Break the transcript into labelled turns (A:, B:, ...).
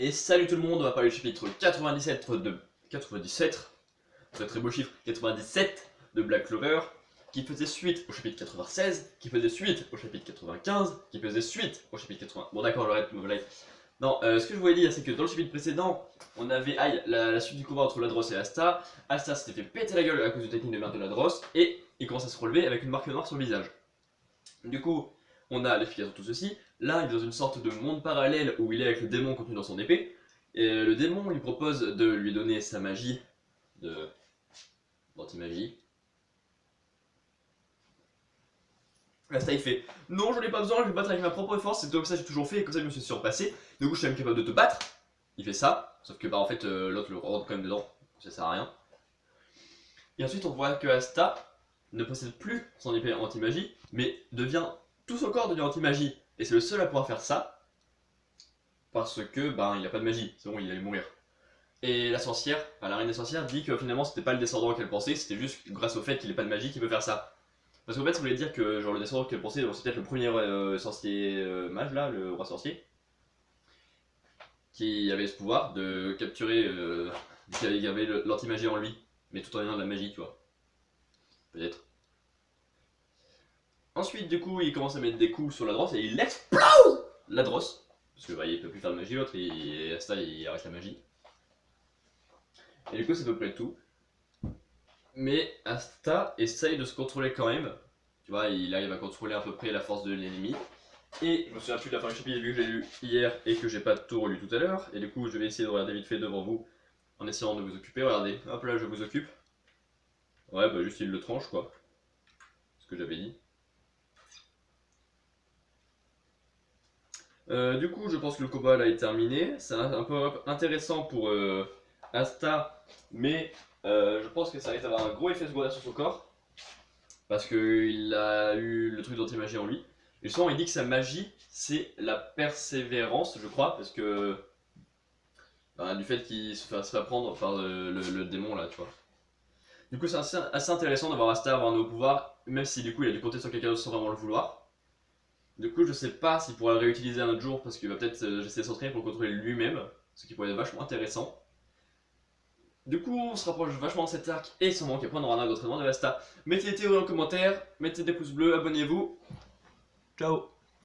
A: Et salut tout le monde, on va parler du chapitre 97 de... 97, c'est un très beau chiffre, 97 de Black Clover, qui faisait suite au chapitre 96, qui faisait suite au chapitre 95, qui faisait suite au chapitre 80. Bon d'accord, j'arrête de me live. Non, ce que je voulais dire, c'est que dans le chapitre précédent, on avait la suite du combat entre Ladros et Asta. Asta s'était fait péter la gueule à cause du technique de merde de Ladros, et il commence à se relever avec une marque noire sur le visage. Du coup, on a l'explication de tout ceci. Là, il est dans une sorte de monde parallèle où il est avec le démon contenu dans son épée. Et le démon lui propose de lui donner sa magie d'anti-magie. Asta il fait non, j'en ai pas besoin, je vais me battre avec ma propre force, c'est comme ça que j'ai toujours fait et comme ça je me suis surpassé. Du coup, je suis même capable de te battre. Il fait ça, sauf que bah en fait l'autre le rentre quand même dedans, ça sert à rien. Et ensuite, on voit que Asta ne possède plus son épée anti-magie, mais tout son corps devient anti-magie. Et c'est le seul à pouvoir faire ça, parce que ben il a pas de magie, c'est bon, il allait mourir. Et la sorcière, enfin, la reine des sorcières dit que finalement c'était pas le descendant qu'elle pensait, c'était juste grâce au fait qu'il ait pas de magie qu'il peut faire ça. Parce qu'en fait ça voulait dire que genre le descendant qu'elle pensait, c'est peut-être le premier sorcier mage là, le roi sorcier, qui avait ce pouvoir de capturer, qui avait l'anti-magie en lui, mais tout en ayant de la magie, tu vois. Peut-être. Ensuite, du coup, il commence à mettre des coups sur Ladros et il explose Ladros. Parce que bah, il peut plus faire de magie, l'autre, et Asta il arrête la magie. Et du coup, c'est à peu près tout. Mais Asta essaye de se contrôler quand même. Tu vois, il arrive à contrôler à peu près la force de l'ennemi. Et je me souviens plus de la fin du chapitre vu que je l'ai lu hier et que j'ai pas tout relu tout à l'heure. Et du coup, je vais essayer de regarder vite fait devant vous en essayant de vous occuper. Regardez, hop là, je vous occupe. Ouais, bah juste il le tranche quoi. Ce que j'avais dit. Du coup, je pense que le combat là est terminé. C'est un peu intéressant pour Asta, mais je pense que ça risque d'avoir un gros effet secondaire sur son corps. Parce qu'il a eu le truc d'anti-magie en lui. Et souvent, il dit que sa magie, c'est la persévérance, je crois, parce que. Bah, du fait qu'il se fasse pas prendre par le démon là, tu vois. Du coup, c'est assez intéressant d'avoir Asta avoir un nouveau pouvoir, même si du coup, il a dû compter sur quelqu'un d'autre sans vraiment le vouloir. Du coup, je sais pas s'il pourra le réutiliser un autre jour parce qu'il va peut-être essayer de s'entraîner pour le contrôler lui-même, ce qui pourrait être vachement intéressant. Du coup, on se rapproche vachement de cet arc et sûrement qu'après on aura un arc d'entraînement de Asta. Mettez des théories en commentaire, mettez des pouces bleus, abonnez-vous. Ciao.